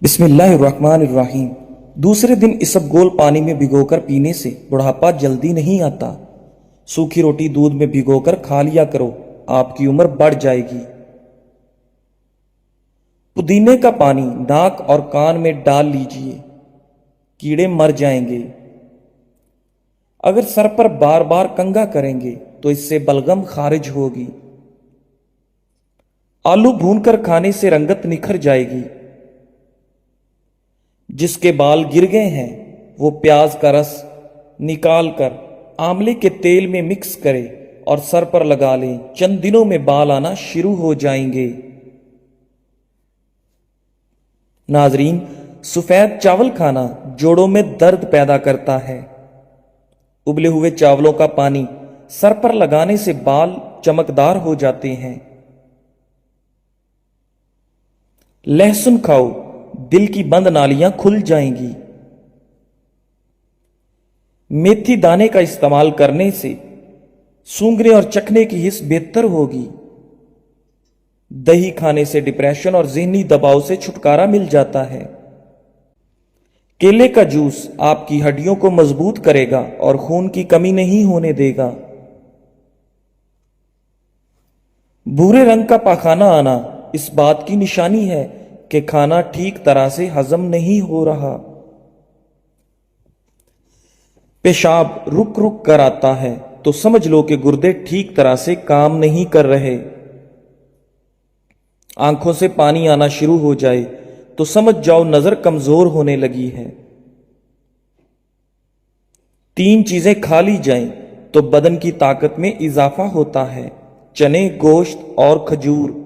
बिस्मिल्लाहिर्रहमानिर्रहीम। दूसरे दिन इसबगोल पानी में भिगोकर पीने से बुढ़ापा जल्दी नहीं आता। सूखी रोटी दूध में भिगोकर खा लिया करो, आपकी उम्र बढ़ जाएगी। पुदीने का पानी नाक और कान में डाल लीजिए, कीड़े मर जाएंगे। अगर सर पर बार बार कंघा करेंगे तो इससे बलगम खारिज होगी। आलू भूनकर खाने से रंगत निखर जाएगी। जिसके बाल गिर गए हैं वो प्याज का रस निकाल कर आंवले के तेल में मिक्स करे और सर पर लगा लें। चंद दिनों में बाल आना शुरू हो जाएंगे। नाजरीन, सफेद चावल खाना जोड़ों में दर्द पैदा करता है। उबले हुए चावलों का पानी सर पर लगाने से बाल चमकदार हो जाते हैं। लहसुन खाओ, दिल की बंद नालियां खुल जाएंगी। मेथी दाने का इस्तेमाल करने से सूंघने और चखने की हिस्स बेहतर होगी। दही खाने से डिप्रेशन और ज़हनी दबाव से छुटकारा मिल जाता है। केले का जूस आपकी हड्डियों को मजबूत करेगा और खून की कमी नहीं होने देगा। भूरे रंग का पाखाना आना इस बात की निशानी है कि खाना ठीक तरह से हजम नहीं हो रहा। पेशाब रुक रुक कर आता है तो समझ लो कि गुर्दे ठीक तरह से काम नहीं कर रहे। आंखों से पानी आना शुरू हो जाए तो समझ जाओ नजर कमजोर होने लगी है। 3 चीजें खा ली जाएं तो बदन की ताकत में इजाफा होता है: चने, गोश्त और खजूर।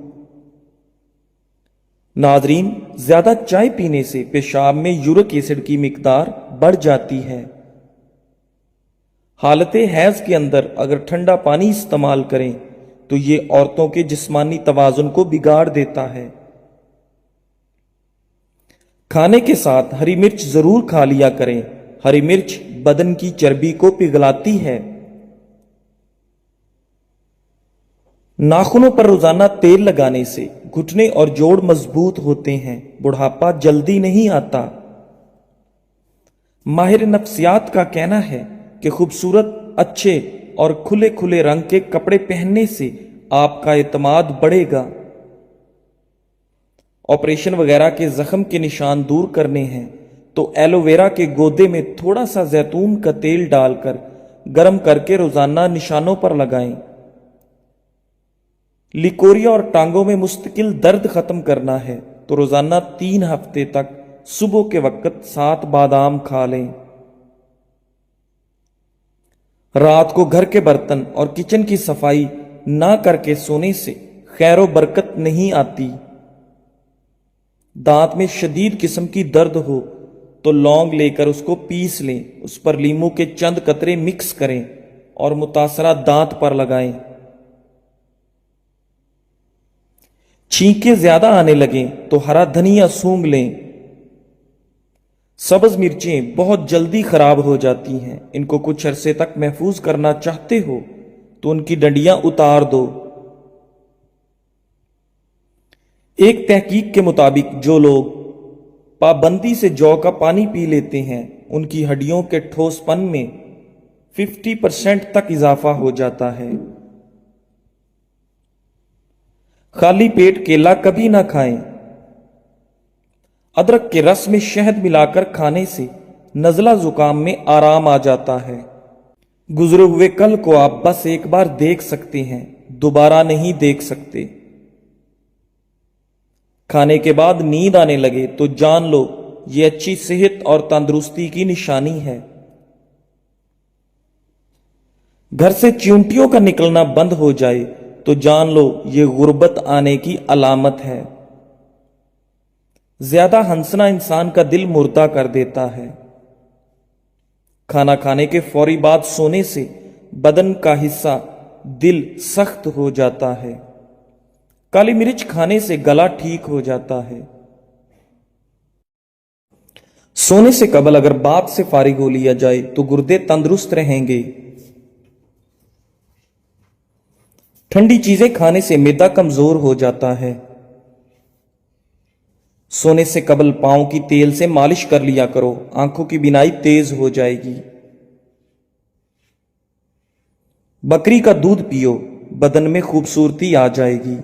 नाजरीन, ज्यादा चाय पीने से पेशाब में यूरिक एसिड की मिकदार बढ़ जाती है। हालते हैज के अंदर अगर ठंडा पानी इस्तेमाल करें तो ये औरतों के जिस्मानी तवाजुन को बिगाड़ देता है। खाने के साथ हरी मिर्च जरूर खा लिया करें। हरी मिर्च बदन की चर्बी को पिघलाती है। नाखूनों पर रोजाना तेल लगाने से घुटने और जोड़ मजबूत होते हैं। बुढ़ापा जल्दी नहीं आता। माहिर नफ्सियात का कहना है कि खूबसूरत, अच्छे और खुले खुले रंग के कपड़े पहनने से आपका एतमाद बढ़ेगा। ऑपरेशन वगैरह के जख्म के निशान दूर करने हैं तो एलोवेरा के गोदे में थोड़ा सा जैतून का तेल डालकर गर्म करके रोजाना निशानों पर लगाएं। लिकोरिया और टांगों में मुस्तकिल दर्द खत्म करना है तो रोजाना 3 हफ्ते तक सुबह के वक्त 7 बादाम खा लें। रात को घर के बर्तन और किचन की सफाई ना करके सोने से खैरो बरकत नहीं आती। दांत में शदीद किस्म की दर्द हो तो लौंग लेकर उसको पीस लें। उस पर लीमू के चंद कतरे मिक्स करें और मुतासरा दांत पर लगाएं। छींके ज्यादा आने लगें तो हरा धनिया सूंघ लें। सब्ज मिर्चें बहुत जल्दी खराब हो जाती हैं। इनको कुछ अरसे तक महफूज करना चाहते हो तो उनकी डंडियां उतार दो। एक तहकीक के मुताबिक जो लोग पाबंदी से जौ का पानी पी लेते हैं उनकी हड्डियों के ठोसपन में 50% तक इजाफा हो जाता है। खाली पेट केला कभी ना खाएं। अदरक के रस में शहद मिलाकर खाने से नजला जुकाम में आराम आ जाता है। गुजरे हुए कल को आप बस एक बार देख सकते हैं, दोबारा नहीं देख सकते। खाने के बाद नींद आने लगे तो जान लो ये अच्छी सेहत और तंदुरुस्ती की निशानी है। घर से चींटियों का निकलना बंद हो जाए तो जान लो ये गुर्बत आने की अलामत है। ज्यादा हंसना इंसान का दिल मुर्दा कर देता है। खाना खाने के फौरी बाद सोने से बदन का हिस्सा दिल सख्त हो जाता है। काली मिर्च खाने से गला ठीक हो जाता है। सोने से कबल अगर बात से फारिग हो लिया जाए तो गुर्दे तंदुरुस्त रहेंगे। ठंडी चीजें खाने से मैदा कमजोर हो जाता है। सोने से कबल पांव की तेल से मालिश कर लिया करो, आंखों की बिनाई तेज हो जाएगी। बकरी का दूध पियो, बदन में खूबसूरती आ जाएगी।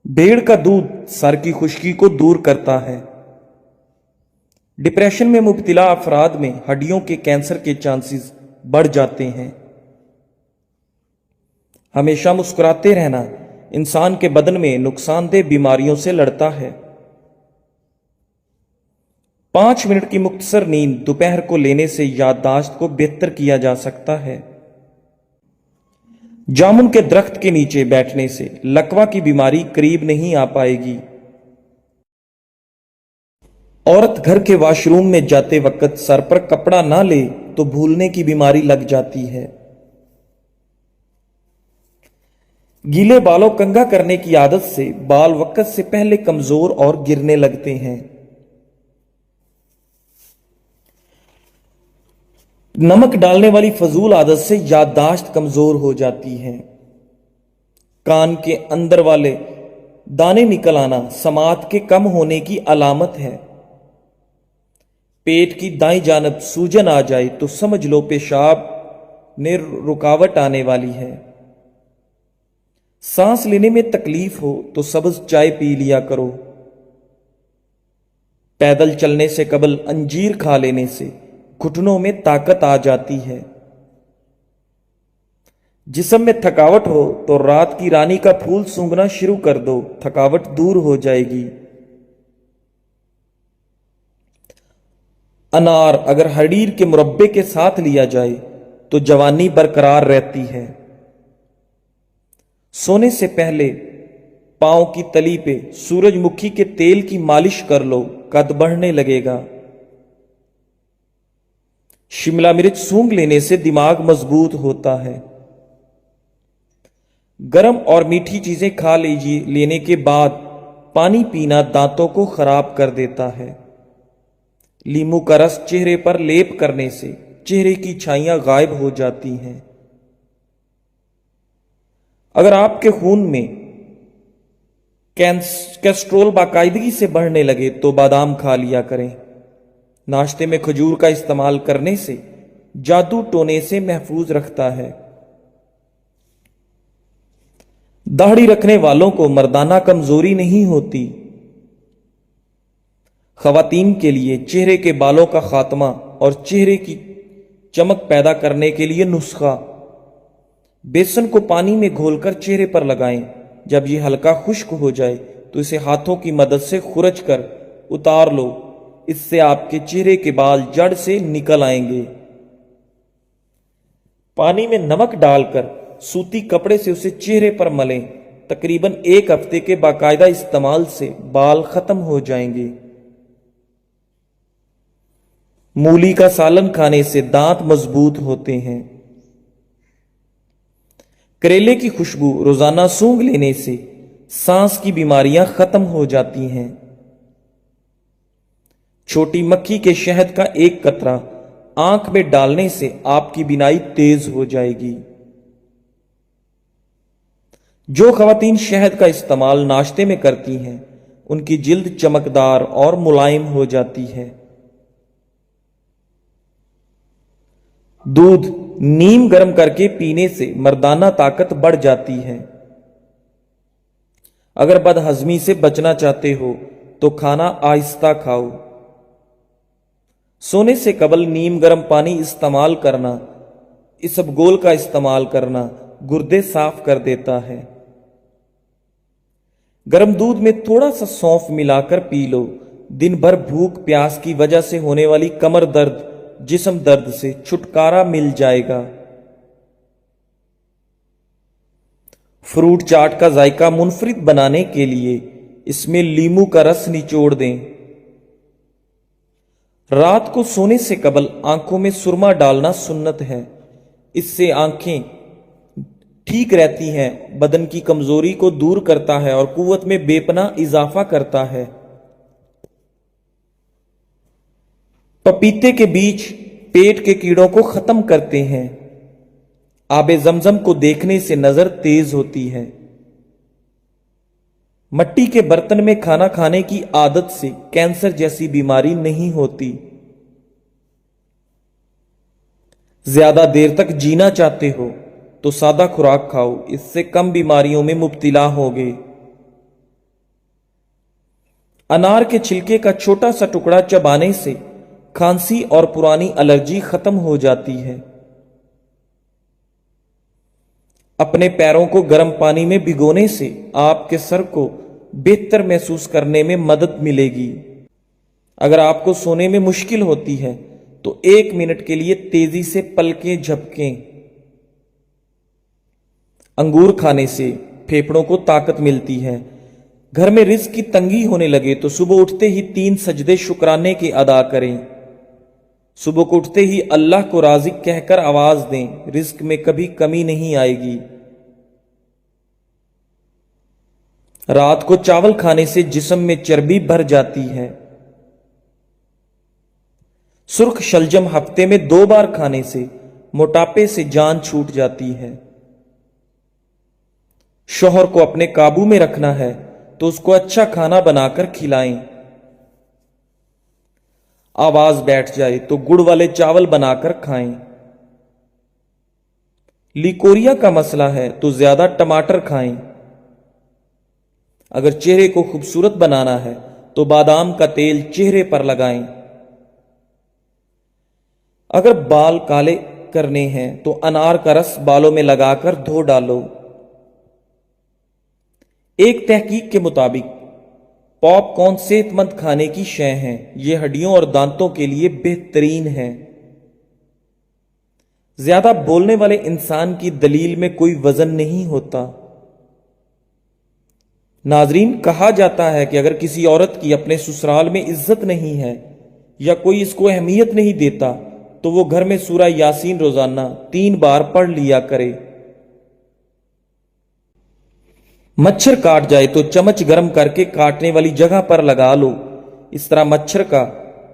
भेड़ का दूध सर की खुश्की को दूर करता है। डिप्रेशन में मुब्तला अफराद में हड्डियों के कैंसर के चांसेस बढ़ जाते हैं। हमेशा मुस्कुराते रहना इंसान के बदन में नुकसानदेह बीमारियों से लड़ता है। 5 मिनट की मुख्तसर नींद दोपहर को लेने से याददाश्त को बेहतर किया जा सकता है। जामुन के दरख्त के नीचे बैठने से लकवा की बीमारी करीब नहीं आ पाएगी। औरत घर के वॉशरूम में जाते वक्त सर पर कपड़ा ना ले तो भूलने की बीमारी लग जाती है। गीले बालों कंघा करने की आदत से बाल वक्त से पहले कमजोर और गिरने लगते हैं। नमक डालने वाली फजूल आदत से याददाश्त कमजोर हो जाती है। कान के अंदर वाले दाने निकल आना समात के कम होने की अलामत है। पेट की दाईं जानब सूजन आ जाए तो समझ लो पेशाब में रुकावट आने वाली है। सांस लेने में तकलीफ हो तो सब्ज चाय पी लिया करो। पैदल चलने से कबल अंजीर खा लेने से घुटनों में ताकत आ जाती है। जिस्म में थकावट हो तो रात की रानी का फूल सूंघना शुरू कर दो, थकावट दूर हो जाएगी। अनार अगर हरीर के मुरब्बे के साथ लिया जाए तो जवानी बरकरार रहती है। सोने से पहले पांव की तली पे सूरजमुखी के तेल की मालिश कर लो, कद बढ़ने लगेगा। शिमला मिर्च सूंघ लेने से दिमाग मजबूत होता है। गर्म और मीठी चीजें खा लेने के बाद पानी पीना दांतों को खराब कर देता है। लींबू का रस चेहरे पर लेप करने से चेहरे की छाइयां गायब हो जाती हैं। अगर आपके खून में कैस्ट्रोल बाकायदगी से बढ़ने लगे तो बादाम खा लिया करें। नाश्ते में खजूर का इस्तेमाल करने से जादू टोने से महफूज रखता है। दाढ़ी रखने वालों को मर्दाना कमजोरी नहीं होती। खवातीन के लिए चेहरे के बालों का खात्मा और चेहरे की चमक पैदा करने के लिए नुस्खा। बेसन को पानी में घोलकर चेहरे पर लगाएं। जब यह हल्का खुश्क हो जाए तो इसे हाथों की मदद से खुरच कर उतार लो। इससे आपके चेहरे के बाल जड़ से निकल आएंगे। पानी में नमक डालकर सूती कपड़े से उसे चेहरे पर मलें। तकरीबन 1 हफ्ते के बाकायदा इस्तेमाल से बाल खत्म हो जाएंगे। मूली का सालन खाने से दांत मजबूत होते हैं। करेले की खुशबू रोजाना सूंघ लेने से सांस की बीमारियां खत्म हो जाती हैं। छोटी मक्खी के शहद का 1 कतरा आंख में डालने से आपकी बीनाई तेज हो जाएगी। जो खवातीन शहद का इस्तेमाल नाश्ते में करती हैं उनकी जिल्द चमकदार और मुलायम हो जाती है। दूध नीम गर्म करके पीने से मर्दाना ताकत बढ़ जाती है। अगर बदहजमी से बचना चाहते हो तो खाना आहिस्ता खाओ। सोने से कबल नीम गर्म पानी इस्तेमाल करना, इसबगोल का इस्तेमाल करना गुर्दे साफ कर देता है। गर्म दूध में थोड़ा सा सौंफ मिलाकर पी लो। दिन भर भूख प्यास की वजह से होने वाली कमर दर्द, जिस्म दर्द से छुटकारा मिल जाएगा। फ्रूट चाट का जायका मुनफरिद बनाने के लिए इसमें लींबू का रस निचोड़ दें। रात को सोने से कबल आंखों में सुरमा डालना सुन्नत है। इससे आंखें ठीक रहती हैं, बदन की कमजोरी को दूर करता है और कुव्वत में बेपना इजाफा करता है। पपीते के बीज पेट के कीड़ों को खत्म करते हैं। आबे जमजम को देखने से नजर तेज होती है। मट्टी के बर्तन में खाना खाने की आदत से कैंसर जैसी बीमारी नहीं होती। ज्यादा देर तक जीना चाहते हो तो सादा खुराक खाओ, इससे कम बीमारियों में मुब्तला होगे। अनार के छिलके का छोटा सा टुकड़ा चबाने से खांसी और पुरानी एलर्जी खत्म हो जाती है। अपने पैरों को गर्म पानी में भिगोने से आपके सर को बेहतर महसूस करने में मदद मिलेगी। अगर आपको सोने में मुश्किल होती है तो 1 मिनट के लिए तेजी से पलकें झपकें। अंगूर खाने से फेफड़ों को ताकत मिलती है। घर में रिज्क की तंगी होने लगे तो सुबह उठते ही 3 सजदे शुक्राने के अदा करें। सुबह को उठते ही अल्लाह को राज़िक कहकर आवाज दें, रिज्क में कभी कमी नहीं आएगी। रात को चावल खाने से जिस्म में चर्बी भर जाती है। सुर्ख शलजम हफ्ते में 2 बार खाने से मोटापे से जान छूट जाती है। शौहर को अपने काबू में रखना है तो उसको अच्छा खाना बनाकर खिलाएं। आवाज बैठ जाए तो गुड़ वाले चावल बनाकर खाएं। लिकोरिया का मसला है तो ज्यादा टमाटर खाएं। अगर चेहरे को खूबसूरत बनाना है तो बादाम का तेल चेहरे पर लगाएं। अगर बाल काले करने हैं तो अनार का रस बालों में लगाकर धो डालो। एक तहकीक के मुताबिक पॉपकॉर्न सेहतमंद खाने की शय है। ये हड्डियों और दांतों के लिए बेहतरीन है। ज्यादा बोलने वाले इंसान की दलील में कोई वजन नहीं होता। नाजरीन, कहा जाता है कि अगर किसी औरत की अपने ससुराल में इज्जत नहीं है या कोई इसको अहमियत नहीं देता तो वो घर में सूरा यासीन रोजाना 3 बार पढ़ लिया करे। मच्छर काट जाए तो चम्मच गर्म करके काटने वाली जगह पर लगा लो। इस तरह मच्छर का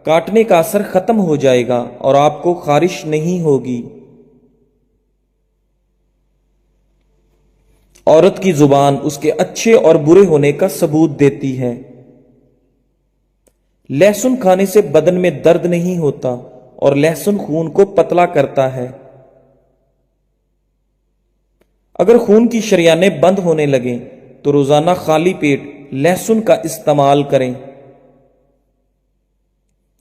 काटने का असर खत्म हो जाएगा और आपको खारिश नहीं होगी। औरत की जुबान उसके अच्छे और बुरे होने का सबूत देती है। लहसुन खाने से बदन में दर्द नहीं होता और लहसुन खून को पतला करता है। अगर खून की शरियानें बंद होने लगें तो रोजाना खाली पेट लहसुन का इस्तेमाल करें।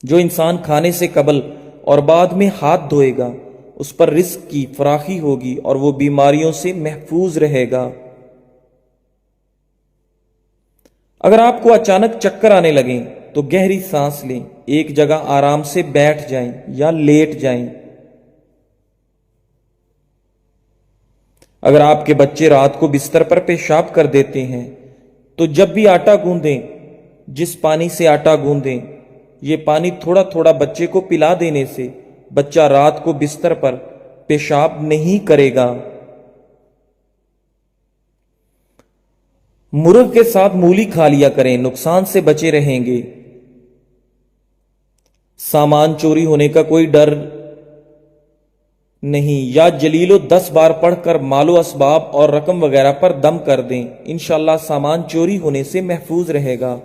जो इंसान खाने से कबल और बाद में हाथ धोएगा उस पर रिस्क की फराखी होगी और वो बीमारियों से महफूज रहेगा। अगर आपको अचानक चक्कर आने लगें तो गहरी सांस लें, एक जगह आराम से बैठ जाएं या लेट जाएं। अगर आपके बच्चे रात को बिस्तर पर पेशाब कर देते हैं तो जब भी आटा गूंदें, जिस पानी से आटा गूंदें, ये पानी थोड़ा थोड़ा बच्चे को पिला देने से बच्चा रात को बिस्तर पर पेशाब नहीं करेगा। मुर्ग के साथ मूली खा लिया करें, नुकसान से बचे रहेंगे। सामान चोरी होने का कोई डर नहीं। या जलीलो 10 बार पढ़कर मालो असबाब और रकम वगैरह पर दम कर दें, इंशाल्लाह सामान चोरी होने से महफूज रहेगा।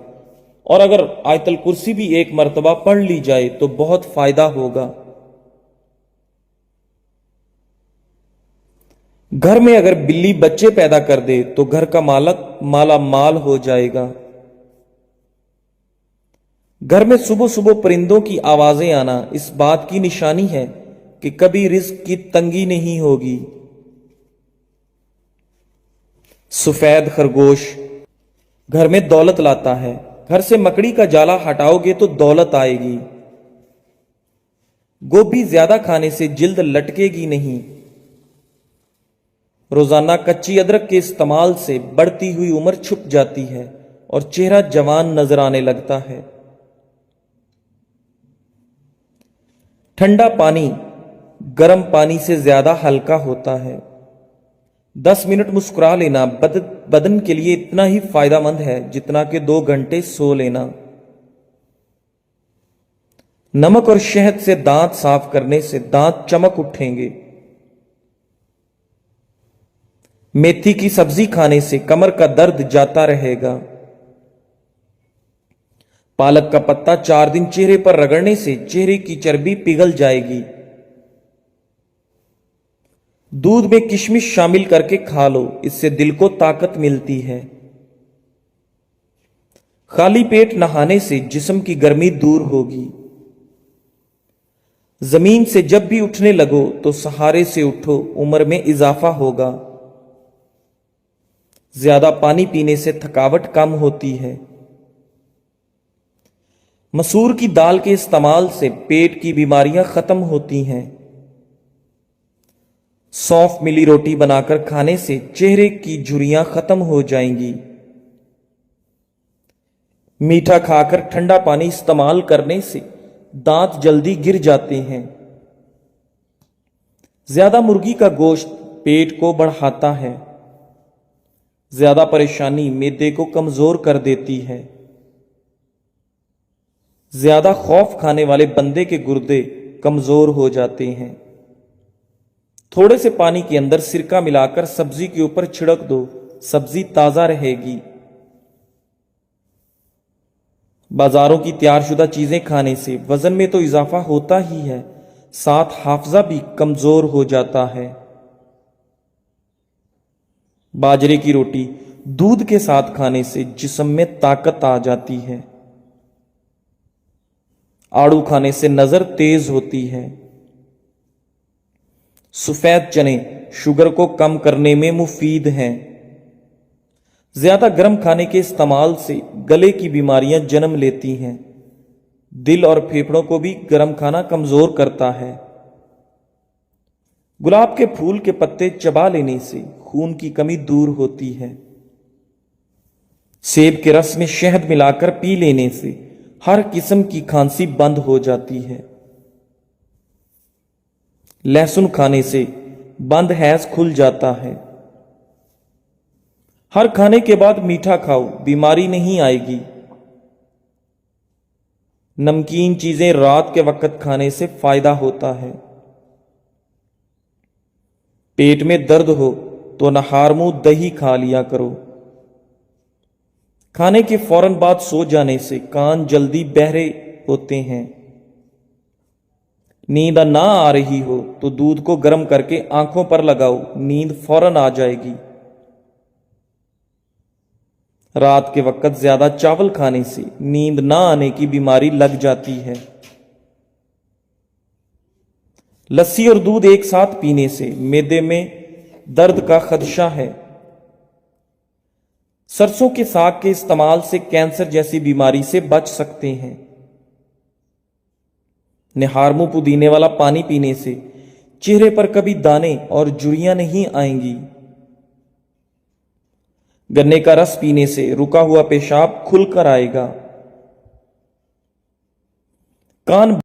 और अगर आयतल कुर्सी भी 1 मर्तबा पढ़ ली जाए तो बहुत फायदा होगा। घर में अगर बिल्ली बच्चे पैदा कर दे तो घर का मालक माला माल हो जाएगा। घर में सुबह सुबह परिंदों की आवाजें आना इस बात की निशानी है कि कभी रिज्क की तंगी नहीं होगी। सफेद खरगोश घर में दौलत लाता है। घर से मकड़ी का जाला हटाओगे तो दौलत आएगी। गोभी ज्यादा खाने से जिल्द लटकेगी नहीं। रोजाना कच्ची अदरक के इस्तेमाल से बढ़ती हुई उम्र छुप जाती है और चेहरा जवान नजर आने लगता है। ठंडा पानी गर्म पानी से ज्यादा हल्का होता है। 10 मिनट मुस्कुरा लेना बदन के लिए इतना ही फायदेमंद है जितना कि 2 घंटे सो लेना। नमक और शहद से दांत साफ करने से दांत चमक उठेंगे। मेथी की सब्जी खाने से कमर का दर्द जाता रहेगा। पालक का पत्ता 4 दिन चेहरे पर रगड़ने से चेहरे की चर्बी पिघल जाएगी। दूध में किशमिश शामिल करके खा लो, इससे दिल को ताकत मिलती है। खाली पेट नहाने से जिस्म की गर्मी दूर होगी। जमीन से जब भी उठने लगो तो सहारे से उठो, उम्र में इजाफा होगा। ज्यादा पानी पीने से थकावट कम होती है। मसूर की दाल के इस्तेमाल से पेट की बीमारियां खत्म होती हैं। सौंफ मिली रोटी बनाकर खाने से चेहरे की झुर्रियां खत्म हो जाएंगी। मीठा खाकर ठंडा पानी इस्तेमाल करने से दांत जल्दी गिर जाते हैं। ज्यादा मुर्गी का गोश्त पेट को बढ़ाता है। ज्यादा परेशानी मैदे को कमजोर कर देती है। ज्यादा खौफ खाने वाले बंदे के गुर्दे कमजोर हो जाते हैं। थोड़े से पानी के अंदर सिरका मिलाकर सब्जी के ऊपर छिड़क दो, सब्जी ताजा रहेगी। बाजारों की तैयारशुदा चीजें खाने से वजन में तो इजाफा होता ही है, साथ हाफजा भी कमजोर हो जाता है। बाजरे की रोटी दूध के साथ खाने से जिस्म में ताकत आ जाती है। आड़ू खाने से नजर तेज होती है। सफेद चने शुगर को कम करने में मुफीद हैं। ज्यादा गर्म खाने के इस्तेमाल से गले की बीमारियां जन्म लेती हैं। दिल और फेफड़ों को भी गर्म खाना कमजोर करता है। गुलाब के फूल के पत्ते चबा लेने से खून की कमी दूर होती है। सेब के रस में शहद मिलाकर पी लेने से हर किस्म की खांसी बंद हो जाती है। लहसुन खाने से बंद हैज खुल जाता है। हर खाने के बाद मीठा खाओ, बीमारी नहीं आएगी। नमकीन चीजें रात के वक्त खाने से फायदा होता है। पेट में दर्द हो तो नहार मुंह दही खा लिया करो। खाने के फौरन बाद सो जाने से कान जल्दी बहरे होते हैं। नींद ना आ रही हो तो दूध को गर्म करके आंखों पर लगाओ, नींद फौरन आ जाएगी। रात के वक्त ज्यादा चावल खाने से नींद ना आने की बीमारी लग जाती है। लस्सी और दूध एक साथ पीने से मैदे में दर्द का खदशा है। सरसों के साग के इस्तेमाल से कैंसर जैसी बीमारी से बच सकते हैं। निहारमू पुदीने वाला पानी पीने से चेहरे पर कभी दाने और झुर्रियां नहीं आएंगी। गन्ने का रस पीने से रुका हुआ पेशाब खुलकर आएगा। कान